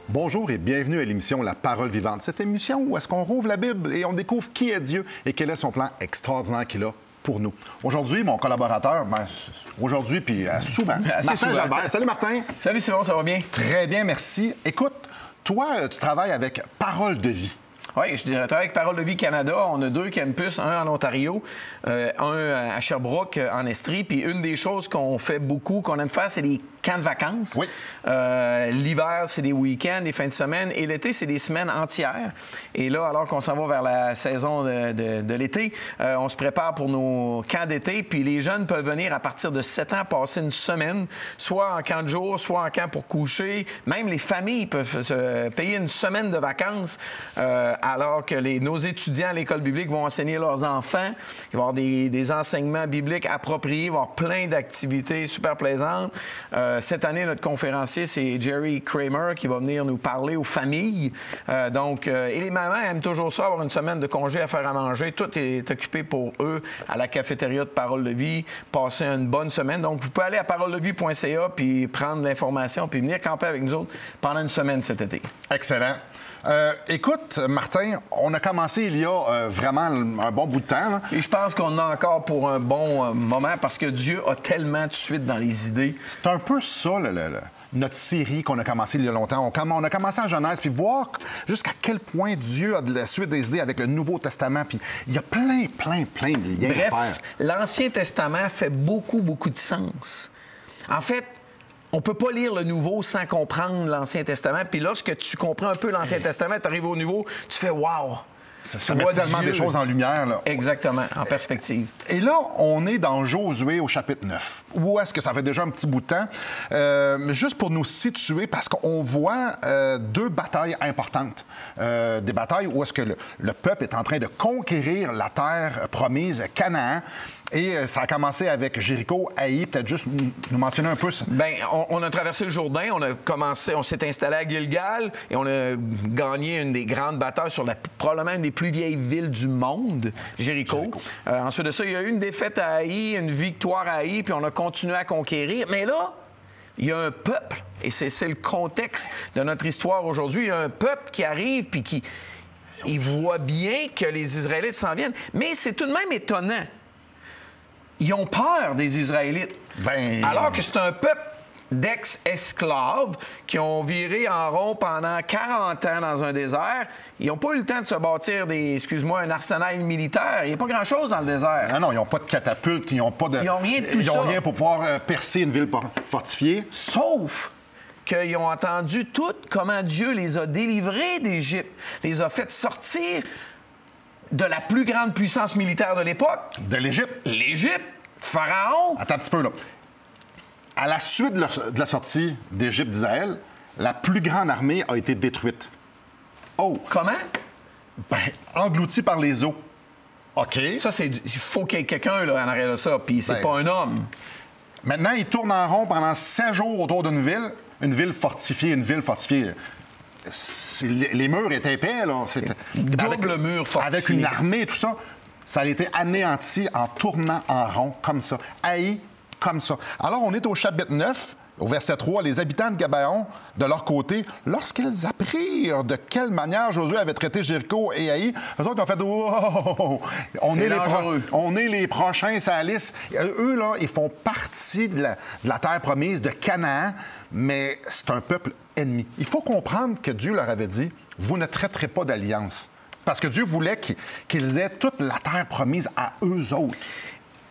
Bonjour et bienvenue à l'émission La Parole vivante. Cette émission où est-ce qu'on rouvre la Bible et on découvre qui est Dieu et quel est son plan extraordinaire qu'il a pour nous. Aujourd'hui, mon collaborateur, aujourd'hui puis souvent, Martin Jalbert. Salut Martin. Salut Simon, ça va bien? Très bien, merci. Écoute, toi, tu travailles avec Parole de vie. Oui, je travaille avec Parole de vie Canada. On a 2 campus, un en Ontario, un à Sherbrooke, en Estrie. Puis une des choses qu'on fait beaucoup, qu'on aime faire, c'est des camps de vacances. Oui. L'hiver, c'est des week-ends, des fins de semaine. Et l'été, c'est des semaines entières. Et là, alors qu'on s'en va vers la saison de l'été, on se prépare pour nos camps d'été. Puis les jeunes peuvent venir à partir de 7 ans passer une semaine, soit en camp de jour, soit en camp pour coucher. Même les familles peuvent se payer une semaine de vacances alors que nos étudiants à l'école biblique vont enseigner leurs enfants. Il va y avoir des enseignements bibliques appropriés, il va y avoir plein d'activités super plaisantes. Cette année, notre conférencier, c'est Jerry Kramer qui va venir nous parler aux familles. Et les mamans aiment toujours ça, avoir une semaine de congé à faire à manger. Tout est occupé pour eux à la cafétéria de Parole de vie, passer une bonne semaine. Donc, vous pouvez aller à paroledevie.ca puis prendre l'information puis venir camper avec nous autres pendant une semaine cet été. Excellent. Écoute, Martin, on a commencé il y a vraiment un bon bout de temps. Là. Et je pense qu'on a encore pour un bon moment parce que Dieu a tellement de suite dans les idées. C'est un peu ça, notre série qu'on a commencé il y a longtemps. On a commencé en Genèse, puis voir jusqu'à quel point Dieu a de la suite des idées avec le Nouveau Testament. Puis il y a plein de liens à faire. L'Ancien Testament fait beaucoup de sens. En fait, on ne peut pas lire le Nouveau sans comprendre l'Ancien Testament. Puis lorsque tu comprends un peu l'Ancien Testament, tu arrives au Nouveau, tu fais « wow ». Ça met tellement des choses en lumière. Là. Exactement, en perspective. Et là, on est dans Josué au chapitre 9. Où est-ce que ça fait déjà un petit bout de temps? Juste pour nous situer, parce qu'on voit 2 batailles importantes. Des batailles où est-ce que le peuple est en train de conquérir la terre promise, Canaan. Et ça a commencé avec Jéricho, Haï. Peut-être juste nous mentionner un peu ça. Bien, on a traversé le Jourdain, on s'est installé à Gilgal et on a gagné une des grandes batailles sur probablement une des plus vieilles villes du monde, Jéricho. Ensuite de ça, il y a eu une défaite à Haï, une victoire à Haï, puis on a continué à conquérir. Mais là, il y a un peuple, et c'est le contexte de notre histoire aujourd'hui, il y a un peuple qui arrive puis qui il voit bien que les Israélites s'en viennent. Mais c'est tout de même étonnant. Ils ont peur des Israélites. Alors que c'est un peuple d'ex-esclaves qui ont viré en rond pendant 40 ans dans un désert. Ils n'ont pas eu le temps de se bâtir un arsenal militaire. Il n'y a pas grand-chose dans le désert. Non, ils n'ont pas de catapulte, ils n'ont pas de... Ils n'ont rien de tout ça. Ils n'ont rien pour pouvoir percer une ville fortifiée. Sauf qu'ils ont entendu tout comment Dieu les a délivrés d'Égypte, les a fait sortir de la plus grande puissance militaire de l'époque. De l'Égypte. L'Égypte. Pharaon. Attends un petit peu, là. À la suite de la sortie d'Égypte d'Israël, la plus grande armée a été détruite. Oh! Comment? Engloutie par les eaux. OK. Ça, il faut qu'il y ait quelqu'un là, en arrière de ça, puis c'est pas un homme. Maintenant, ils tournent en rond pendant 7 jours autour d'une ville fortifiée, Les murs étaient épais, là. Double mur fortifié. Avec une armée et tout ça. Ça a été anéanti en tournant en rond, comme ça. Haï, comme ça. Alors, on est au chapitre 9, au verset 3. Les habitants de Gabaon, de leur côté, lorsqu'ils apprirent de quelle manière Josué avait traité Jéricho et Haï, eux autres ont fait « Wow! On est les prochains, ça Alice. » Eux, là, ils font partie de la terre promise, de Canaan, mais c'est un peuple ennemi. Il faut comprendre que Dieu leur avait dit « Vous ne traiterez pas d'alliance. » Parce que Dieu voulait qu'ils aient toute la terre promise à eux autres.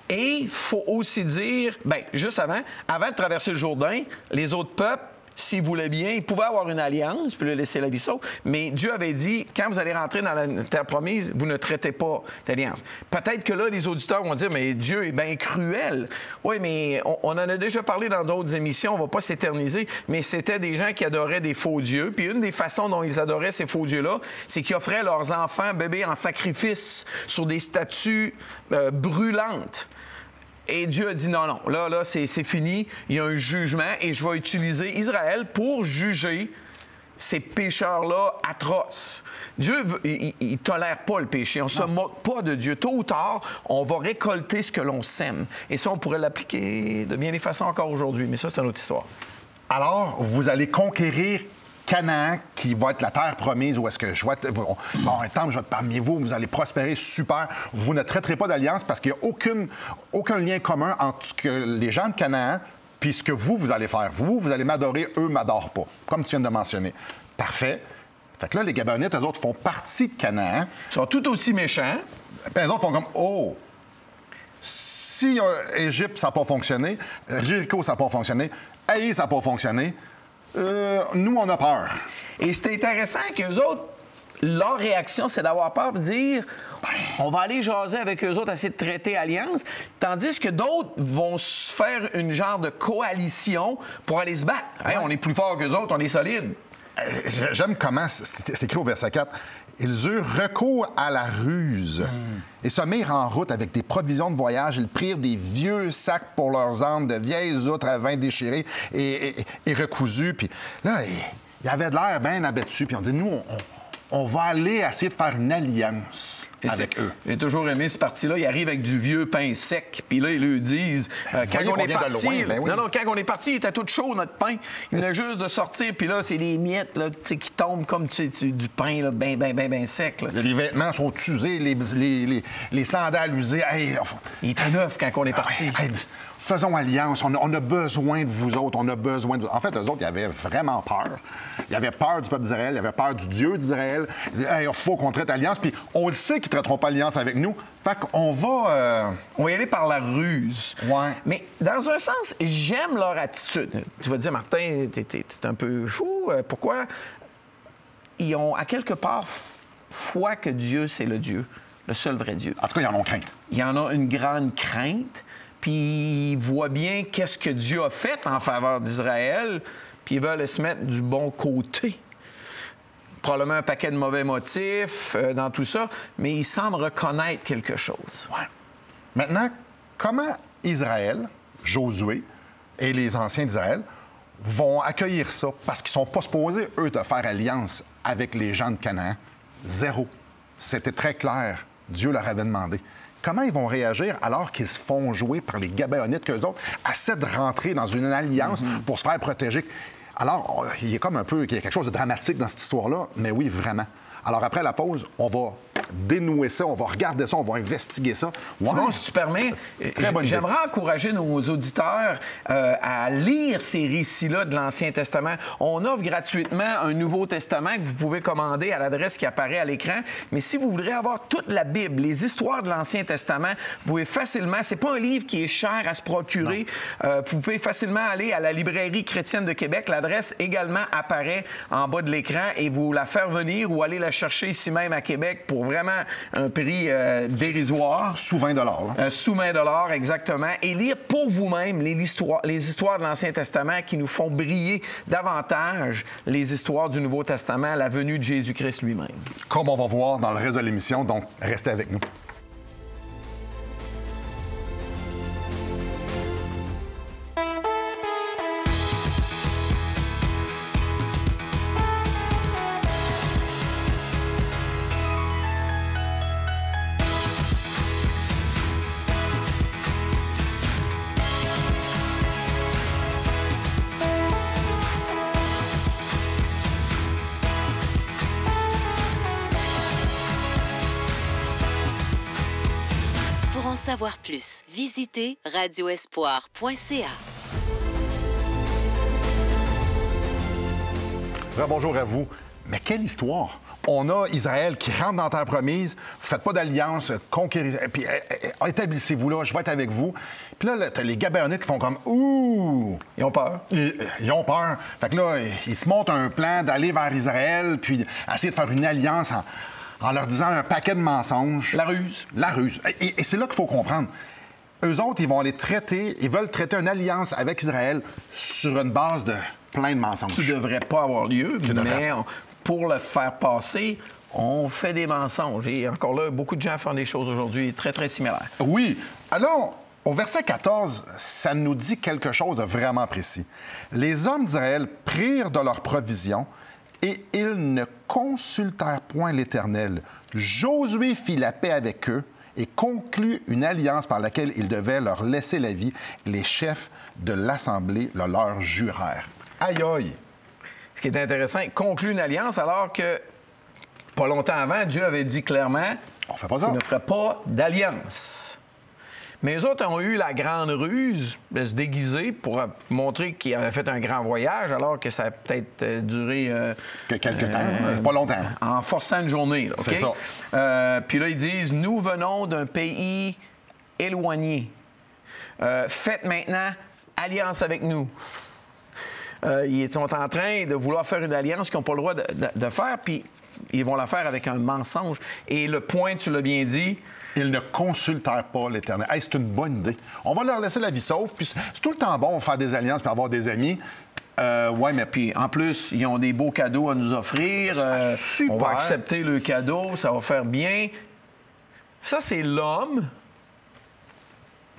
Et il faut aussi dire, juste avant de traverser le Jourdain, les autres peuples, s'ils voulaient bien, ils pouvaient avoir une alliance, puis le laisser la vie sauve. Mais Dieu avait dit, quand vous allez rentrer dans la terre promise, vous ne traitez pas d'alliance. Peut-être que là, les auditeurs vont dire, mais Dieu est bien cruel. Oui, mais on en a déjà parlé dans d'autres émissions, on ne va pas s'éterniser, mais c'était des gens qui adoraient des faux dieux. Puis une des façons dont ils adoraient ces faux dieux-là, c'est qu'ils offraient leurs enfants bébés en sacrifice sur des statues brûlantes. Et Dieu a dit non, là, c'est fini, il y a un jugement et je vais utiliser Israël pour juger ces pécheurs-là atroces. Dieu, il ne tolère pas le péché. On ne se moque pas de Dieu. Tôt ou tard, on va récolter ce que l'on sème. Et ça, on pourrait l'appliquer de bien des façons encore aujourd'hui. Mais ça, c'est une autre histoire. Alors, vous allez conquérir Canaan, qui va être la terre promise, où est-ce que je vais être... Bon, un temps, je vais être parmi vous, vous allez prospérer, super. Vous ne traiterez pas d'alliance parce qu'il n'y a aucun lien commun entre ce que les gens de Canaan puis ce que vous allez faire. Vous allez m'adorer, eux ne m'adorent pas, comme tu viens de mentionner. Parfait. Fait que là, les Gabaonites, eux autres, font partie de Canaan. Ils sont tout aussi méchants. Puis eux autres font comme, oh, si Égypte, ça n'a pas fonctionné, Jéricho, ça n'a pas fonctionné, Haï, ça n'a pas fonctionné, nous, on a peur. Et c'est intéressant qu'eux autres, leur réaction, c'est d'avoir peur de dire on va aller jaser avec eux autres, essayer de traiter alliance, tandis que d'autres vont se faire une genre de coalition pour aller se battre. Hey, on est plus fort qu'eux autres, on est solide. J'aime comment c'est écrit au verset 4. Ils eurent recours à la ruse et se mirent en route avec des provisions de voyage. Ils prirent des vieux sacs pour leurs ânes, de vieilles outres à vin déchirées et recousues. Puis là, il avait de l'air bien abattu. Puis on dit, nous, on va aller essayer de faire une alliance avec eux. J'ai toujours aimé ce parti-là. Ils arrivent avec du vieux pain sec. Puis là, ils lui disent, quand on est parti... quand on est parti, il était tout chaud, notre pain. Il venait juste de sortir. Puis là, c'est des miettes là, qui tombent comme du pain bien sec. Là. Les vêtements sont usés, les sandales usées. Hey, il était neuf quand on est parti. Faisons alliance. On a besoin de vous autres. On a besoin de vous. En fait, eux autres, ils avaient vraiment peur. Ils avaient peur du peuple d'Israël. Ils avaient peur du Dieu d'Israël. Ils disaient, hey, il faut qu'on traite alliance. Puis on le sait qu'ils ne traiteront pas alliance avec nous. Fait qu'on va... On va y aller par la ruse. Ouais. Mais dans un sens, j'aime leur attitude. Tu vas dire, Martin, t'es un peu fou. Pourquoi? Ils ont, à quelque part, foi que Dieu, c'est le Dieu, le seul vrai Dieu. En tout cas, ils en ont crainte. Il y en a une grande crainte. Puis ils voient bien qu'est-ce que Dieu a fait en faveur d'Israël, puis ils veulent se mettre du bon côté. Probablement un paquet de mauvais motifs dans tout ça, mais ils semblent reconnaître quelque chose. Ouais. Maintenant, comment Israël, Josué et les anciens d'Israël vont accueillir ça? Parce qu'ils ne sont pas supposés, eux, de faire alliance avec les gens de Canaan. Zéro. C'était très clair. Dieu leur avait demandé. Comment ils vont réagir alors qu'ils se font jouer par les Gabaonites, qu'eux autres essaient de rentrer dans une alliance pour se faire protéger? Alors, il y a comme un peu quelque chose de dramatique dans cette histoire-là, mais oui, vraiment. Alors, après la pause, on va dénouer ça, on va regarder ça, on va investiguer ça. Ouais. Simon, si tu permets, j'aimerais encourager nos auditeurs à lire ces récits-là de l'Ancien Testament. On offre gratuitement un Nouveau Testament que vous pouvez commander à l'adresse qui apparaît à l'écran. Mais si vous voudrez avoir toute la Bible, les histoires de l'Ancien Testament, vous pouvez facilement... C'est pas un livre qui est cher à se procurer. Vous pouvez facilement aller à la Librairie chrétienne de Québec. L'adresse également apparaît en bas de l'écran et vous la faire venir ou aller la chercher ici même à Québec pour vraiment un prix dérisoire. Sous 20 $. Sous 20 $, exactement. Et lire pour vous-même les histoires de l'Ancien Testament qui nous font briller davantage les histoires du Nouveau Testament, la venue de Jésus-Christ lui-même. Comme on va voir dans le reste de l'émission, donc restez avec nous. Pour en savoir plus, visitez radioespoir.ca. Bonjour à vous. Mais quelle histoire! On a Israël qui rentre dans la terre promise, faites pas d'alliance, conquérissez, puis établissez-vous là, je vais être avec vous. Puis là, t'as les Gabaonites qui font comme ouh! Ils ont peur. Ils ont peur. Fait que là, ils se montent un plan d'aller vers Israël, puis essayer de faire une alliance en leur disant un paquet de mensonges. La ruse. La ruse. Et c'est là qu'il faut comprendre. Eux autres, ils vont aller traiter, ils veulent traiter une alliance avec Israël sur une base de plein de mensonges. Qui ne devrait pas avoir lieu, mais pour le faire passer, on fait des mensonges. Et encore là, beaucoup de gens font des choses aujourd'hui très, très similaires. Oui. Alors, au verset 14, ça nous dit quelque chose de vraiment précis. Les hommes d'Israël prirent de leurs provisions et ils ne consultèrent point l'Éternel. Josué fit la paix avec eux et conclut une alliance par laquelle il devait leur laisser la vie. Les chefs de l'Assemblée le leur jurèrent. Aïe, aïe! ce qui est intéressant, conclut une alliance alors que, pas longtemps avant, Dieu avait dit clairement On fait pas ça. qu'il ne ferait pas d'alliance. Mais eux autres ont eu la grande ruse de se déguiser pour montrer qu'ils avaient fait un grand voyage, alors que ça a peut-être duré... Quelques temps, pas longtemps. En forçant une journée. Là, C'est OK? ça. Puis là, ils disent, nous venons d'un pays éloigné. Faites maintenant alliance avec nous. Ils sont en train de vouloir faire une alliance qu'ils n'ont pas le droit de faire, puis ils vont la faire avec un mensonge. Et le point, tu l'as bien dit... Ils ne consultèrent pas l'Éternel. Hey, c'est une bonne idée. On va leur laisser la vie sauve. Puis c'est tout le temps bon de faire des alliances et avoir des amis. Ouais, mais Puis en plus, ils ont des beaux cadeaux à nous offrir. Super. On va accepter le cadeau, ça va faire bien. Ça, c'est l'homme.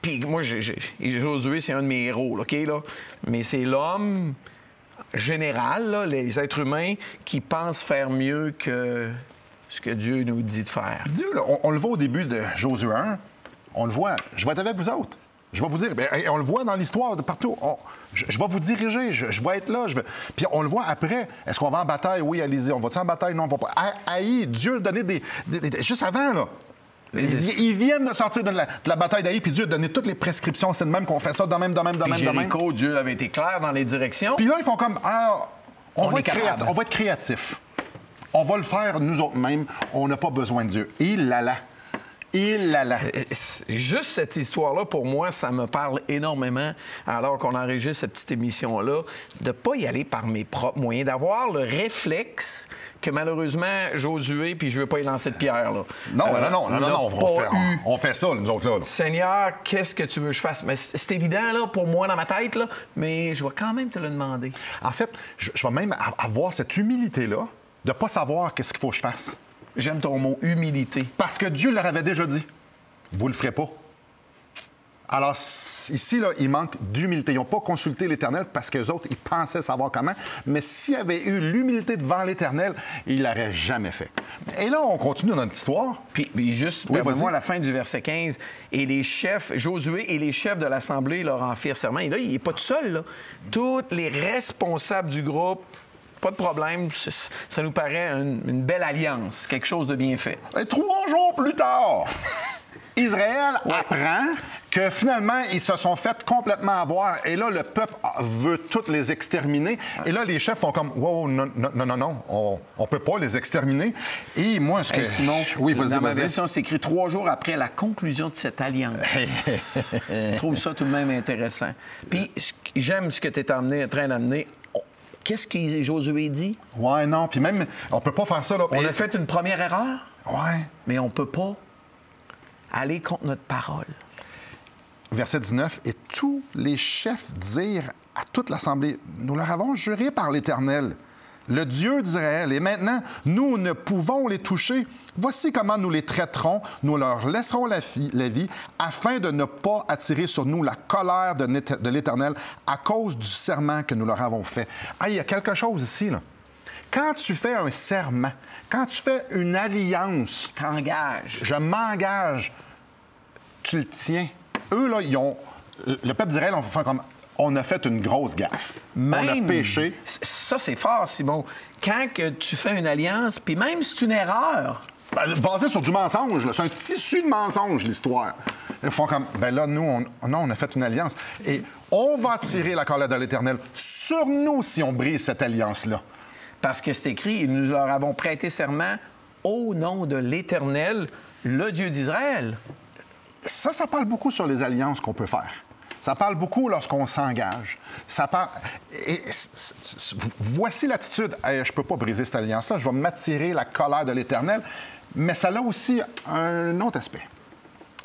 Puis moi, Josué, c'est un de mes héros, OK, là? Mais c'est l'homme général, là, les êtres humains, qui pensent faire mieux que ce que Dieu nous dit de faire. Dieu, là, on le voit au début de Josué 1. On le voit. Je vais être avec vous autres. Je vais vous dire. Bien, on le voit dans l'histoire de partout. Je vais vous diriger. Je vais être là. Puis on le voit après. Est-ce qu'on va en bataille? Oui, allez-y. On va-tu en bataille? Non, on va pas. Haï, Dieu a donné des. Juste avant, là. Ils viennent de sortir de la bataille d'Haï, puis Dieu a donné toutes les prescriptions. C'est de même qu'on fait ça, de même. Jéricho, Dieu avait été clair dans les directions. Puis là, ils font comme. Ah, on va être créatif. On va le faire nous autres mêmes. On n'a pas besoin de Dieu. Il là. Juste cette histoire-là, pour moi, ça me parle énormément, alors qu'on enregistre cette petite émission-là, de ne pas y aller par mes propres moyens, d'avoir le réflexe que malheureusement, Josué, puis je ne veux pas y lancer de pierre, là. Non, on fait ça, nous autres, là. Seigneur, qu'est-ce que tu veux que je fasse? Mais c'est évident, là, pour moi, dans ma tête, là, mais je vais quand même te le demander. En fait, je vais même avoir cette humilité-là de ne pas savoir qu'est-ce qu'il faut que je fasse. J'aime ton mot, humilité. Parce que Dieu leur avait déjà dit. Vous le ferez pas. Alors, ici, là, il manque d'humilité. Ils n'ont pas consulté l'Éternel parce qu'eux autres, ils pensaient savoir comment. Mais s'ils avaient eu l'humilité devant l'Éternel, ils ne l'auraient jamais fait. Et là, on continue dans notre histoire. Puis juste, permets-moi, à la fin du verset 15, et les chefs, Josué et les chefs de l'Assemblée leur en firent serment. Et là, il n'est pas tout seul, là. Tous les responsables du groupe, pas de problème, ça nous paraît une belle alliance, quelque chose de bien fait. Et 3 jours plus tard, Israël apprend que finalement, ils se sont fait complètement avoir. Et là, le peuple veut tous les exterminer. Et là, les chefs font comme, wow, non, on ne peut pas les exterminer. Et moi, ce que... Simon, oui, dans ma version, c'est écrit 3 jours après la conclusion de cette alliance. Je trouve ça tout de même intéressant. Puis, j'aime ce que tu es en train d'amener. Qu'est-ce que Josué dit? Ouais, non, puis même, on peut pas faire ça, là. On a fait une première erreur, ouais, mais on peut pas aller contre notre parole. Verset 19, « Et tous les chefs dirent à toute l'Assemblée, nous leur avons juré par l'Éternel, le Dieu d'Israël, et maintenant, nous ne pouvons les toucher. Voici comment nous les traiterons. Nous leur laisserons la vie afin de ne pas attirer sur nous la colère de l'Éternel à cause du serment que nous leur avons fait. » Ah, il y a quelque chose ici, là. Quand tu fais un serment, quand tu fais une alliance... T'engages. Je m'engage. Tu le tiens. Eux, là, le peuple d'Israël, on fait comme... On a fait une grosse gaffe. On a péché. Ça, c'est fort, Simon. Quand que tu fais une alliance, puis même si c'est une erreur... Basé sur du mensonge. C'est un tissu de mensonge, l'histoire. Ils font comme, ben là, nous, on a fait une alliance. Et on va tirer la colère de l'Éternel sur nous si on brise cette alliance-là. Parce que c'est écrit, nous leur avons prêté serment au nom de l'Éternel, le Dieu d'Israël. Ça parle beaucoup sur les alliances qu'on peut faire. Ça parle beaucoup lorsqu'on s'engage. Ça parle... Voici l'attitude. Hey, je ne peux pas briser cette alliance-là. Je vais m'attirer la colère de l'Éternel. Mais ça a aussi un autre aspect.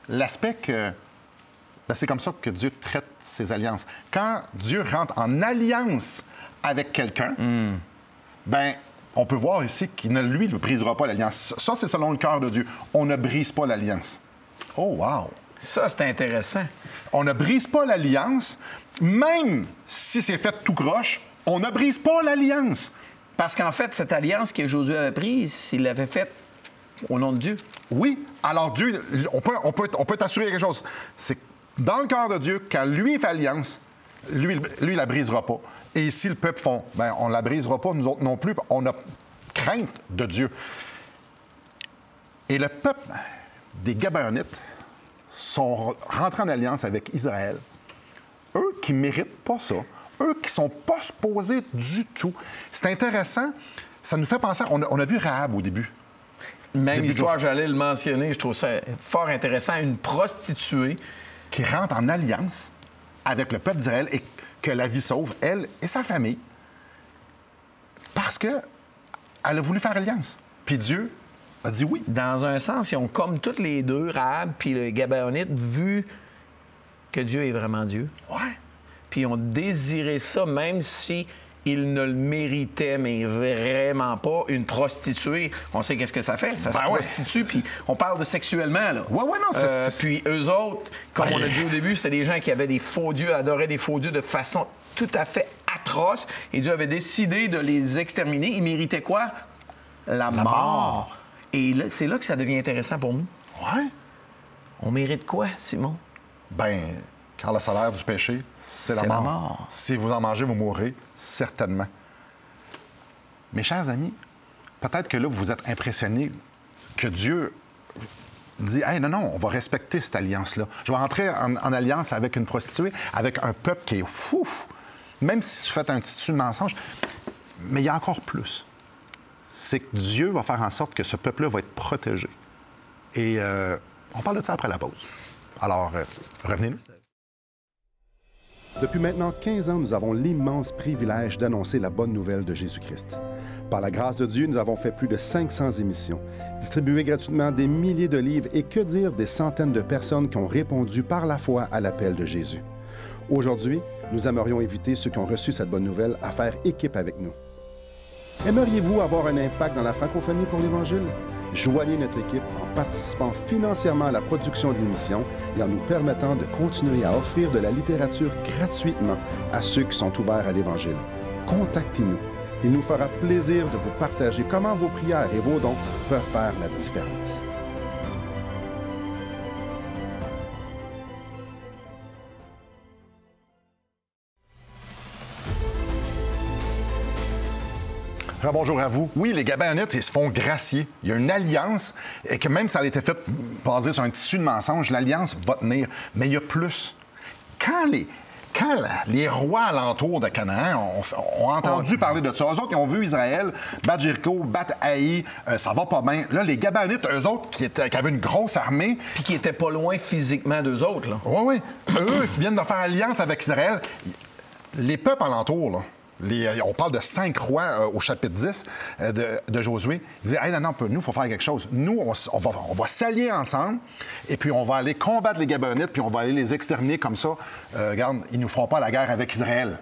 L'aspect que... Ben, c'est comme ça que Dieu traite ses alliances. Quand Dieu rentre en alliance avec quelqu'un, ben, on peut voir ici qu'il ne lui brisera pas l'alliance. Ça, c'est selon le cœur de Dieu. On ne brise pas l'alliance. Oh, wow! Ça, c'est intéressant. On ne brise pas l'alliance, même si c'est fait tout croche, on ne brise pas l'alliance. Parce qu'en fait, cette alliance que Josué avait prise, il l'avait faite au nom de Dieu. Oui. Alors, Dieu, on peut t'assurer quelque chose. C'est dans le cœur de Dieu, quand lui fait alliance, lui, il la brisera pas. Et ici, le peuple font, bien, on ne la brisera pas, nous autres non plus, on a crainte de Dieu. Et le peuple des Gabaonites sont rentrés en alliance avec Israël. Eux qui ne méritent pas ça, eux qui ne sont pas supposés du tout. C'est intéressant, ça nous fait penser, on a vu Rahab au début. Même histoire, j'allais le mentionner, je trouve ça fort intéressant, une prostituée qui rentre en alliance avec le peuple d'Israël et que la vie sauve, elle et sa famille, parce qu'elle a voulu faire alliance. Puis Dieu a dit oui. Dans un sens, ils ont comme toutes les deux, Rahab puis le Gabaonite, vu que Dieu est vraiment Dieu. Ouais. Puis ils ont désiré ça, même si ils ne le méritaient, mais vraiment pas. Une prostituée, on sait qu'est-ce que ça fait. Ça se prostitue, puis on parle de sexuellement, là. Oui, non, c'est... Puis eux autres, comme on a dit au début, c'était des gens qui avaient des faux dieux, adoraient des faux dieux de façon tout à fait atroce. Et Dieu avait décidé de les exterminer. Ils méritaient quoi? La mort. Et là, c'est là que ça devient intéressant pour nous. Ouais. On mérite quoi, Simon? Ben, car le salaire du péché, c'est la mort. Si vous en mangez, vous mourrez, certainement. Mes chers amis, peut-être que là, vous êtes impressionnés que Dieu dit « Hey, non, on va respecter cette alliance-là. Je vais entrer en alliance avec une prostituée, avec un peuple qui est fou. Même si vous faites un tissu de mensonge. » Mais il y a encore plus. C'est que Dieu va faire en sorte que ce peuple-là va être protégé. Et on parle de ça après la pause. Alors, revenez-nous. Depuis maintenant 15 ans, nous avons l'immense privilège d'annoncer la bonne nouvelle de Jésus-Christ. Par la grâce de Dieu, nous avons fait plus de 500 émissions, distribué gratuitement des milliers de livres et que dire des centaines de personnes qui ont répondu par la foi à l'appel de Jésus. Aujourd'hui, nous aimerions inviter ceux qui ont reçu cette bonne nouvelle à faire équipe avec nous. Aimeriez-vous avoir un impact dans la francophonie pour l'Évangile? Joignez notre équipe en participant financièrement à la production de l'émission et en nous permettant de continuer à offrir de la littérature gratuitement à ceux qui sont ouverts à l'Évangile. Contactez-nous. Il nous fera plaisir de vous partager comment vos prières et vos dons peuvent faire la différence. Bonjour à vous. Oui, les Gabaonites, ils se font gracier. Il y a une alliance, et que même si elle a été faite basée sur un tissu de mensonges, l'alliance va tenir. Mais il y a plus. Quand les rois alentours de Canaan ont entendu parler de ça, eux autres, ils ont vu Israël battre Jéricho, battre Haï, ça va pas bien. Là, les Gabaonites, eux autres, qui avaient une grosse armée... Puis qui étaient pas loin physiquement d'eux autres, là. Oui. Eux, ils viennent de faire alliance avec Israël. Les peuples alentours, là, on parle de 5 rois au chapitre 10 de Josué. Ils disaient, hey, non, nous, il faut faire quelque chose. Nous, on va s'allier ensemble et puis on va aller combattre les Gabaonites puis on va aller les exterminer comme ça. Regarde, ils ne nous feront pas la guerre avec Israël.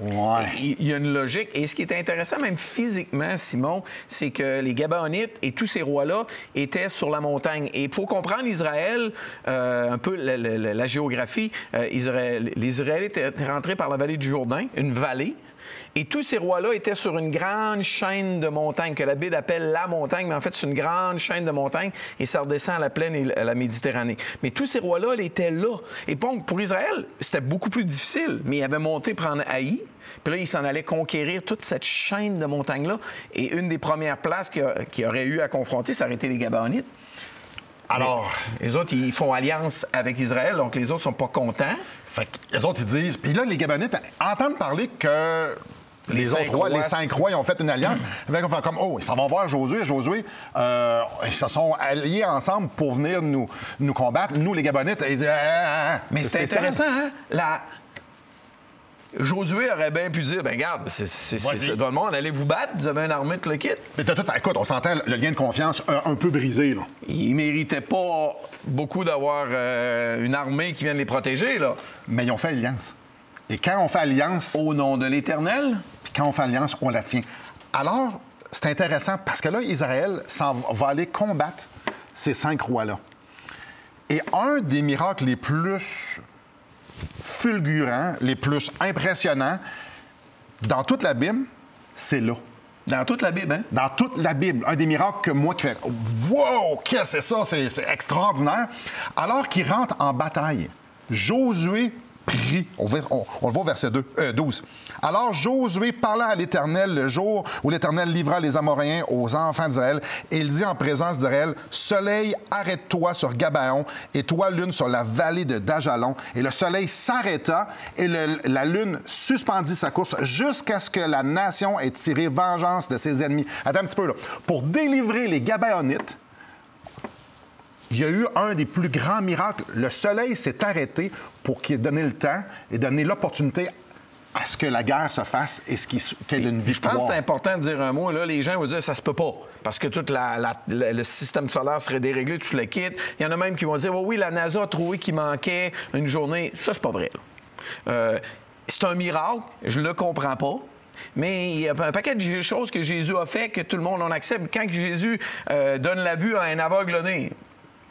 Ouais. Il y a une logique. Et ce qui est intéressant, même physiquement, Simon, c'est que les Gabaonites et tous ces rois-là étaient sur la montagne. Et il faut comprendre Israël, un peu la géographie. Les Israélites étaient rentrés par la vallée du Jourdain, une vallée. Et tous ces rois-là étaient sur une grande chaîne de montagnes que la Bible appelle la montagne, mais en fait, c'est une grande chaîne de montagnes et ça redescend à la plaine et à la Méditerranée. Mais tous ces rois-là, ils étaient là. Et bon, pour Israël, c'était beaucoup plus difficile, mais ils avaient monté prendre Haï, puis là, ils s'en allaient conquérir toute cette chaîne de montagnes-là. Et une des premières places qu'ils auraient eu à confronter, ça aurait été les Gabaonites. Alors, les autres, ils font alliance avec Israël, donc les autres sont pas contents. Fait que les autres, ils disent... Puis là, les Gabaonites entendent parler que... Les autres rois, les 5 rois, ils ont fait une alliance. Ils vont faire comme, ils s'en vont voir Josué. Josué, ils se sont alliés ensemble pour venir nous combattre. Nous, les Gabaonites, ils disent... Mais c'est intéressant, hein? Josué aurait bien pu dire, ben regarde, c'est tout le monde, allez vous battre, vous avez une armée, tout le kit. Mais écoute, on s'entend le lien de confiance un peu brisé, là. Ils méritaient pas beaucoup d'avoir une armée qui vienne les protéger, là. Mais ils ont fait alliance. Et quand on fait alliance... Au nom de l'Éternel? Puis quand on fait alliance, on la tient. Alors, c'est intéressant parce que là, Israël va aller combattre ces 5 rois-là. Et un des miracles les plus fulgurants, les plus impressionnants dans toute la Bible, c'est là. Dans toute la Bible, hein? Dans toute la Bible. Un des miracles que moi qui fais « Wow! Qu'est-ce que c'est ça? C'est extraordinaire! » Alors qu'il rentre en bataille, Josué prie. On le voit au verset 12. Alors Josué parla à l'Éternel le jour où l'Éternel livra les Amoréens aux enfants d'Israël. Et il dit en présence d'Israël, « Soleil, arrête-toi sur Gabaon, et toi, lune, sur la vallée de Dajalon. » Et le soleil s'arrêta, et la lune suspendit sa course jusqu'à ce que la nation ait tiré vengeance de ses ennemis. Attends un petit peu, là. Pour délivrer les Gabaonites, il y a eu un des plus grands miracles. Le soleil s'est arrêté pour qu'il ait donné le temps et donné l'opportunité à ce que la guerre se fasse et qu'il y ait une victoire. Je pense que c'est important de dire un mot. Là, les gens vont dire ça se peut pas parce que tout le système solaire serait déréglé, tout le kit. Il y en a même qui vont dire oui, la NASA a trouvé qu'il manquait une journée. Ça, c'est pas vrai. C'est un miracle. Je le comprends pas. Mais il y a un paquet de choses que Jésus a fait que tout le monde en accepte. Quand Jésus donne la vue à un aveugle-né,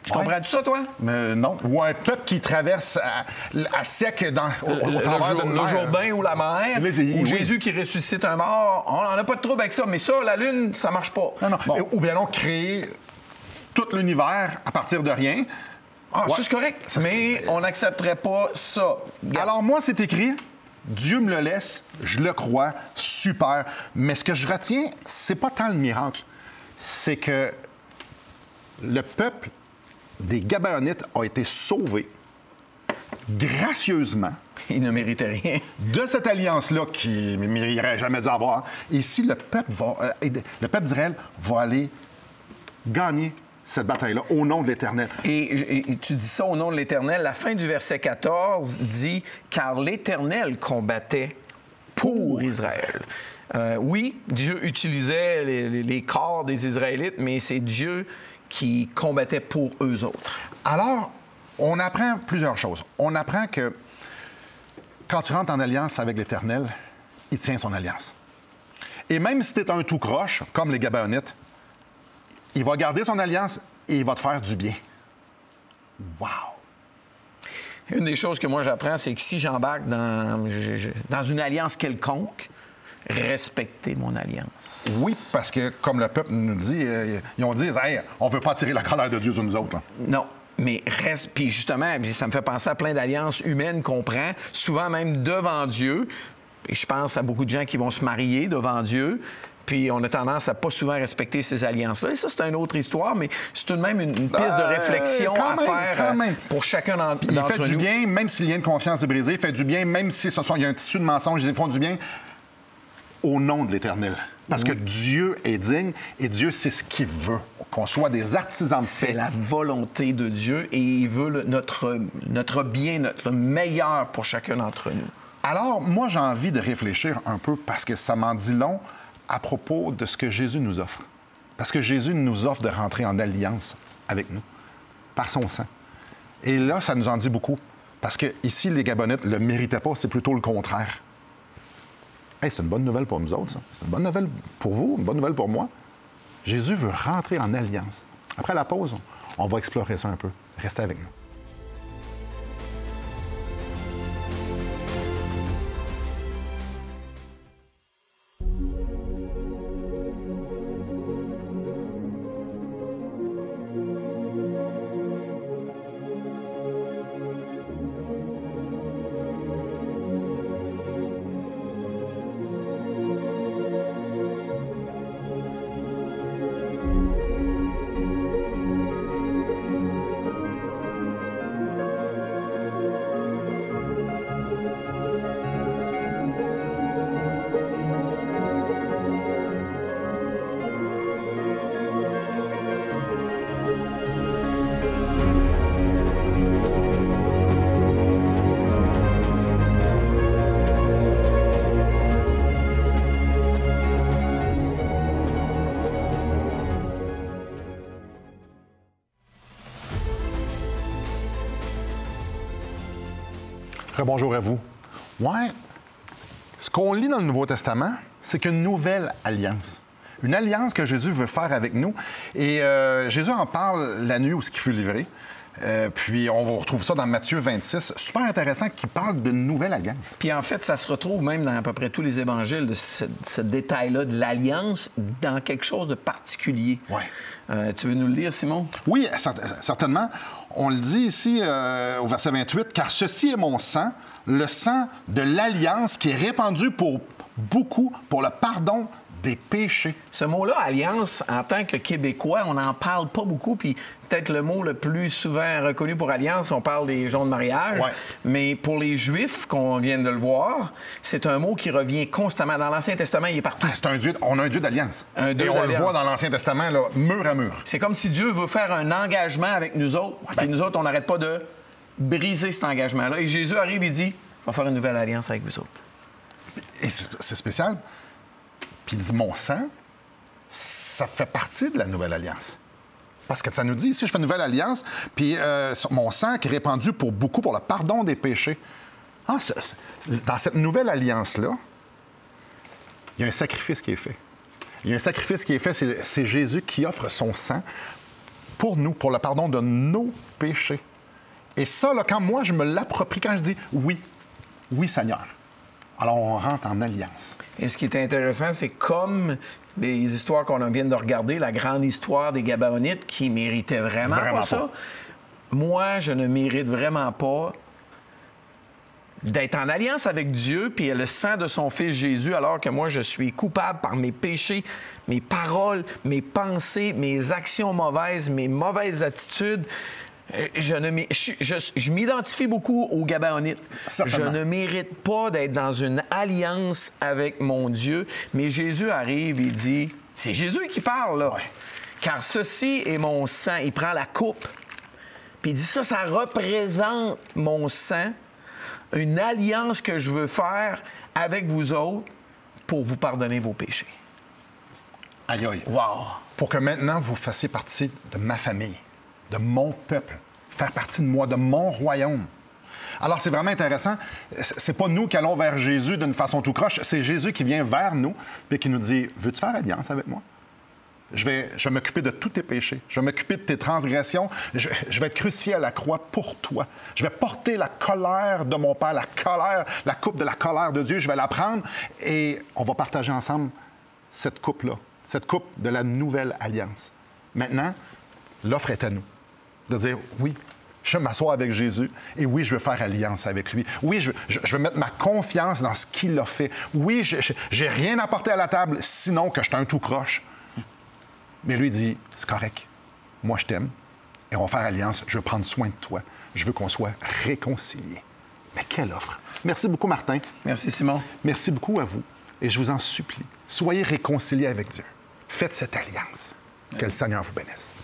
tu comprends tout ça, toi? Mais non. Ou un peuple qui traverse à sec au travers d'une mer. Le Jourdain ou la mer. Ou Jésus qui ressuscite un mort. On n'a pas de trouble avec ça. Mais ça, la Lune, ça marche pas. Non. Bon. Ou bien non, créer tout l'univers à partir de rien. Ah, ça, c'est correct. Mais on n'accepterait pas ça. Alors, moi, c'est écrit. Dieu me le laisse, je le crois, super. Mais ce que je retiens, c'est pas tant le miracle. C'est que le peuple des Gabaonites a été sauvé gracieusement. Il ne méritait rien. De cette alliance-là qu'il n'aurait jamais dû avoir. Ici, le peuple d'Israël va aller gagner cette bataille-là au nom de l'Éternel. Et tu dis ça au nom de l'Éternel. La fin du verset 14 dit « Car l'Éternel combattait pour Israël ». Oui, Dieu utilisait les corps des Israélites, mais c'est Dieu qui combattait pour eux autres. Alors, on apprend plusieurs choses. On apprend que quand tu rentres en alliance avec l'Éternel, il tient son alliance. Et même si tu es un tout croche, comme les Gabaonites, il va garder son alliance et il va te faire du bien. Wow! Une des choses que moi j'apprends, c'est que si j'embarque dans une alliance quelconque, respecter mon alliance. Oui, parce que, comme le peuple nous dit, ils ont dit hey, on ne veut pas tirer la colère de Dieu sur nous autres. Là. Non. Mais reste. Puis justement, ça me fait penser à plein d'alliances humaines qu'on prend, souvent même devant Dieu. Et je pense à beaucoup de gens qui vont se marier devant Dieu. Puis on a tendance à pas souvent respecter ces alliances-là. Et ça, c'est une autre histoire, mais c'est tout de même une piste de réflexion à faire pour chacun d'entre nous. Il fait du bien, même si le lien de confiance est brisé. Il fait du bien, même si il y a un tissu de mensonges. Ils font du bien au nom de l'Éternel. Parce que Dieu est digne et Dieu, c'est ce qu'il veut. Qu'on soit des artisans de paix. C'est la volonté de Dieu et il veut notre bien, notre meilleur pour chacun d'entre nous. Alors, moi, j'ai envie de réfléchir un peu parce que ça m'en dit long à propos de ce que Jésus nous offre. Parce que Jésus nous offre de rentrer en alliance avec nous, par son sang. Et là, ça nous en dit beaucoup. Parce que ici, les Gabonites ne le méritaient pas, c'est plutôt le contraire. Hey, c'est une bonne nouvelle pour nous autres, ça. C'est une bonne nouvelle pour vous, une bonne nouvelle pour moi. Jésus veut rentrer en alliance. Après la pause, on va explorer ça un peu. Restez avec nous. Bonjour à vous. Ouais, ce qu'on lit dans le Nouveau Testament, c'est qu'une nouvelle alliance. Une alliance que Jésus veut faire avec nous. Et Jésus en parle la nuit où ce qui fut livré. Puis on retrouve ça dans Matthieu 26. Super intéressant qu'il parle d'une nouvelle alliance. Puis en fait, ça se retrouve même dans à peu près tous les évangiles, de ce détail-là de l'alliance dans quelque chose de particulier. Ouais. Tu veux nous le lire, Simon? Oui, certainement. on le dit ici au verset 28, « Car ceci est mon sang, le sang de l'alliance qui est répandu pour beaucoup pour le pardon des péchés. » Ce mot-là, alliance, en tant que Québécois, on n'en parle pas beaucoup. Puis peut-être le mot le plus souvent reconnu pour alliance, on parle des gens de mariage. Ouais. Mais pour les Juifs, qu'on vient de le voir, c'est un mot qui revient constamment. Dans l'Ancien Testament, il est partout. On a un Dieu d'alliance. Un Dieu Et on le d'alliance. voit dans l'Ancien Testament, là, mur à mur. C'est comme si Dieu veut faire un engagement avec nous autres. Puis nous autres, on n'arrête pas de briser cet engagement-là. Et Jésus arrive et dit, « Je vais faire une nouvelle alliance avec vous autres. » Et c'est spécial. Puis il dit, mon sang, ça fait partie de la nouvelle alliance. Parce que ça nous dit, ici, je fais une nouvelle alliance, puis mon sang qui est répandu pour beaucoup, pour le pardon des péchés. Ah, dans cette nouvelle alliance-là, il y a un sacrifice qui est fait. Il y a un sacrifice qui est fait, c'est Jésus qui offre son sang pour nous, pour le pardon de nos péchés. Et ça, là, quand moi, je me l'approprie, quand je dis oui, oui, Seigneur, alors on rentre en alliance. Et ce qui est intéressant, c'est comme les histoires qu'on vient de regarder, la grande histoire des Gabaonites qui méritaient vraiment pas ça. Moi, je ne mérite vraiment pas d'être en alliance avec Dieu, puis le sang de son Fils Jésus, alors que moi, je suis coupable par mes péchés, mes paroles, mes pensées, mes actions mauvaises, mes mauvaises attitudes. Je m'identifie beaucoup aux Gabaonites. Certainement. Je ne mérite pas d'être dans une alliance avec mon Dieu, mais Jésus arrive et dit, c'est Jésus qui parle, là. Ouais. Car ceci est mon sang. Il prend la coupe, puis il dit ça représente mon sang, une alliance que je veux faire avec vous autres pour vous pardonner vos péchés. Aïe, aïe. Wow! Pour que maintenant vous fassiez partie de ma famille, de mon peuple, faire partie de moi, de mon royaume. Alors, c'est vraiment intéressant. C'est pas nous qui allons vers Jésus d'une façon tout croche. C'est Jésus qui vient vers nous et qui nous dit, « Veux-tu faire alliance avec moi? Je vais m'occuper de tous tes péchés. Je vais m'occuper de tes transgressions. Je vais être crucifié à la croix pour toi. Je vais porter la colère de mon Père, la coupe de la colère de Dieu. Je vais la prendre et on va partager ensemble cette coupe-là, cette coupe de la nouvelle alliance. Maintenant, l'offre est à nous. De dire, oui, je vais m'asseoir avec Jésus et oui, je veux faire alliance avec lui. Oui, je veux mettre ma confiance dans ce qu'il a fait. Oui, j'ai rien apporté à la table, sinon que je suis un tout croche. Mais lui dit, c'est correct. Moi, je t'aime et on va faire alliance. Je veux prendre soin de toi. Je veux qu'on soit réconciliés. Mais quelle offre! Merci beaucoup, Martin. Merci, Simon. Merci beaucoup à vous. Et je vous en supplie, soyez réconciliés avec Dieu. Faites cette alliance. Que le Seigneur vous bénisse.